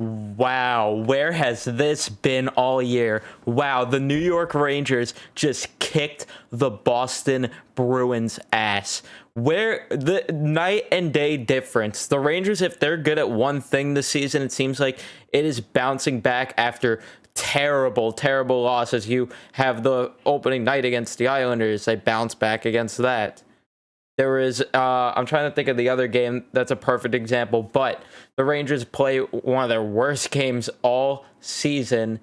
Wow, where has this been all year? Wow, the New York Rangers just kicked the Boston Bruins ass. Where the night and day difference. The Rangers, if they're good at one thing this season, it seems like it is bouncing back after terrible losses. You have the opening night against the Islanders, they bounce back against that. There is, I'm trying to think of the other game that's a perfect example, but the Rangers play one of their worst games all season,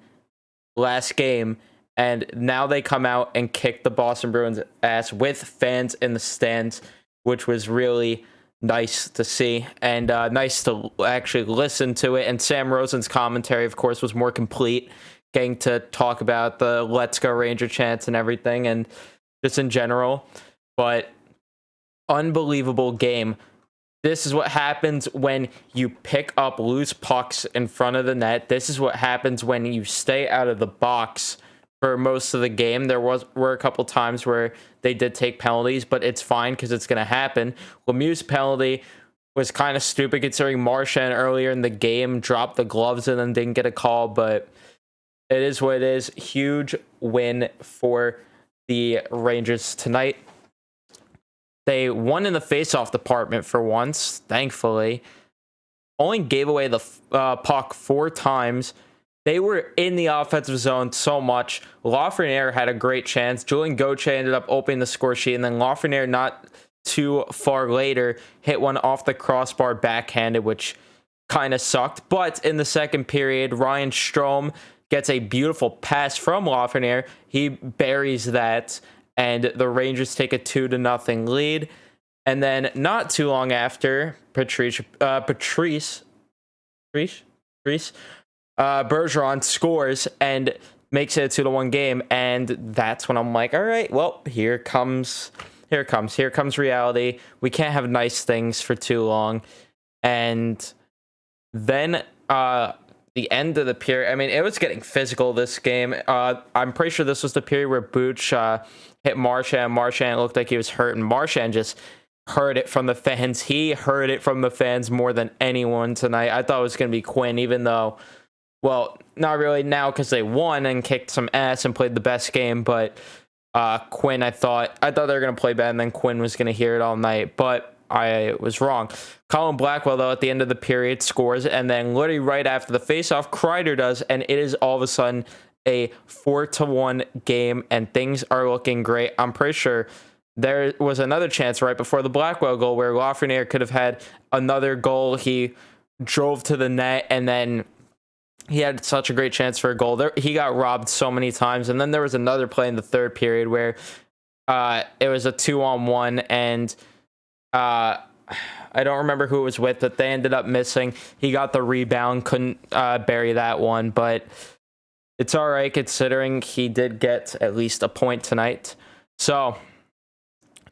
last game, and now they come out and kick the Boston Bruins ass with fans in the stands, which was really nice to see and nice to actually listen to it. And Sam Rosen's commentary, of course, was more complete, getting to talk about the Let's Go Ranger chants and everything, and just in general. But unbelievable game. This is what happens when you pick up loose pucks in front of the net. This is what happens when you stay out of the box for most of the game. Were a couple times where they did take penalties, but it's fine because it's going to happen. Lemieux's penalty was kind of stupid considering Marchand earlier in the game dropped the gloves and then didn't get a call, but it is what it is. Huge win for the Rangers tonight. They won in the faceoff department for once, thankfully. Only gave away the puck 4 times. They were in the offensive zone so much. Lafreniere had a great chance. Julian Gauthier ended up opening the score sheet, and then Lafreniere, not too far later, hit one off the crossbar backhanded, which kind of sucked. But in the second period, Ryan Strome gets a beautiful pass from Lafreniere. He buries that, and the Rangers take a 2-0 lead. And then not too long after, Patrice Bergeron scores and makes it a 2-1 game. And that's when I'm like, all right, well, here comes reality. We can't have nice things for too long. And then the end of the period, I mean, it was getting physical this game. I'm pretty sure this was the period where Booch hit Marchand. Marchand looked like he was hurt, and Marchand just heard it from the fans. He heard it from the fans more than anyone tonight. I thought it was going to be Quinn, even though, well, not really now because they won and kicked some ass and played the best game, but Quinn, I thought they were going to play bad, and then Quinn was going to hear it all night, but I was wrong. Colin Blackwell, though, at the end of the period scores, and then literally right after the faceoff, Kreider does, and it is all of a sudden a 4-1 game, and things are looking great. I'm pretty sure there was another chance right before the Blackwell goal where Lafreniere could have had another goal. He drove to the net, and then he had such a great chance for a goal. He got robbed so many times, and then there was another play in the third period where it was a 2-on-1, and I don't remember who it was with, but they ended up missing. He got the rebound, couldn't bury that one, but it's all right considering he did get at least a point tonight. So,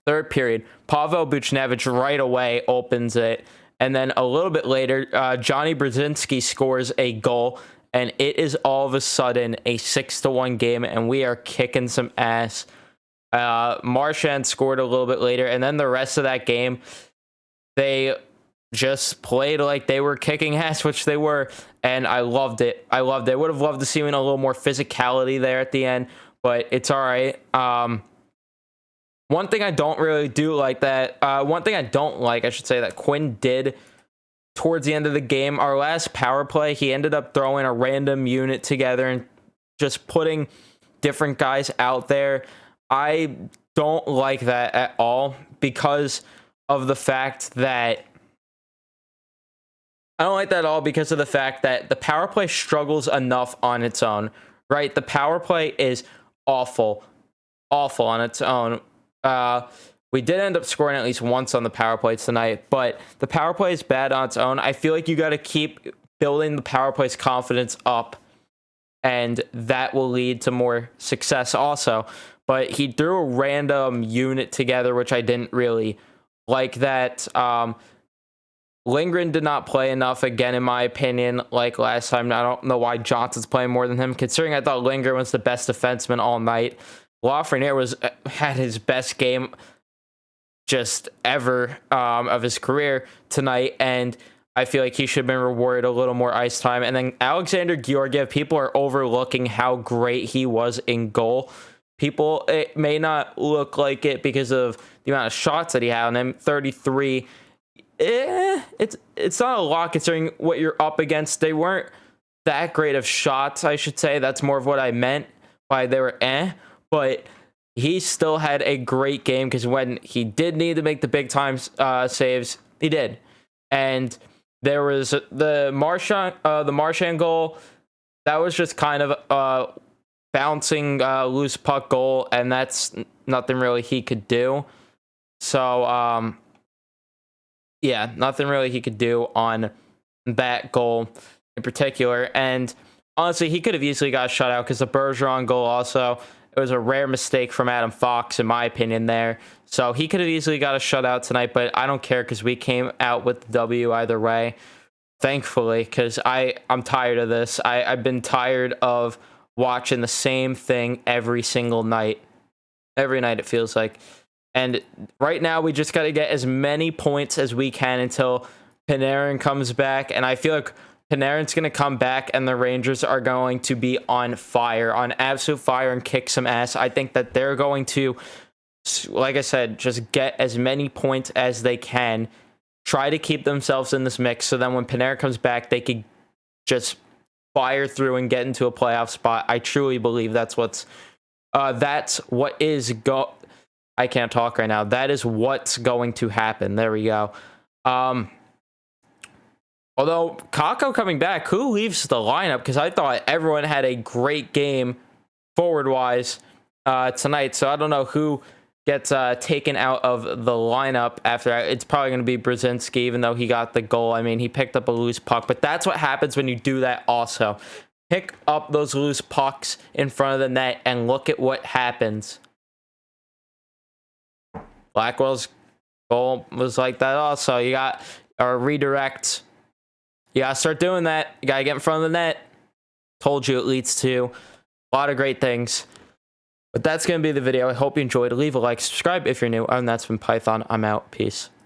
third period, Pavel Buchnevich right away opens it, and then a little bit later, Johnny Brzezinski scores a goal, and it is all of a sudden a 6-1 game, and we are kicking some ass. Marchand scored a little bit later, and then the rest of that game, they just played like they were kicking ass, which they were, and I loved it. I would have loved to see a little more physicality there at the end, but it's all right. One thing I don't really do like I should say, that Quinn did towards the end of the game, our last power play, he ended up throwing a random unit together and just putting different guys out there. I don't like that at all because of the fact that the power play struggles enough on its own, right? The power play is awful on its own. We did end up scoring at least once on the power play tonight, but the power play is bad on its own. I feel like you got to keep building the power play's confidence up, and that will lead to more success also. But he threw a random unit together, which I didn't really like that. Lindgren did not play enough, again, in my opinion, like last time. I don't know why Johnson's playing more than him, considering I thought Lindgren was the best defenseman all night. Lafreniere had his best game just ever of his career tonight, and I feel like he should have been rewarded a little more ice time. And then Alexander Georgiev, people are overlooking how great he was in goal. People, it may not look like it because of the amount of shots that he had on him. 33. It's not a lot considering what you're up against. They weren't that great of shots, I should say. That's more of what I meant by they were but he still had a great game because when he did need to make the big time saves, he did. And there was the Marchand goal. That was just kind of bouncing loose puck goal, and that's nothing really he could do. So yeah, nothing really he could do on that goal in particular. And honestly, he could have easily got shut out because the Bergeron goal also, it was a rare mistake from Adam Fox, in my opinion, there. So he could have easily got a shutout tonight, but I don't care because we came out with the W either way, thankfully, because I'm tired of this. I've been tired of watching the same thing every single night. Every night, it feels like. And right now, we just got to get as many points as we can until Panarin comes back. And I feel like Panarin's going to come back and the Rangers are going to be on fire, on absolute fire, and kick some ass. I think that they're going to, like I said, just get as many points as they can, try to keep themselves in this mix, so then when Panarin comes back, they could just fire through and get into a playoff spot. I truly believe that's what is I can't talk right now. That is what's going to happen. There we go. Although Kakko coming back, who leaves the lineup? Because I thought everyone had a great game forward-wise tonight. So I don't know who gets taken out of the lineup after that. It's probably going to be Brzezinski, even though he got the goal. I mean, he picked up a loose puck. But that's what happens when you do that also. Pick up those loose pucks in front of the net and look at what happens. Blackwell's goal was like that also. You got our redirect. You got to start doing that. You got to get in front of the net. Told you it leads to a lot of great things. But that's going to be the video. I hope you enjoyed. Leave a like, subscribe if you're new. And that's been Python. I'm out. Peace.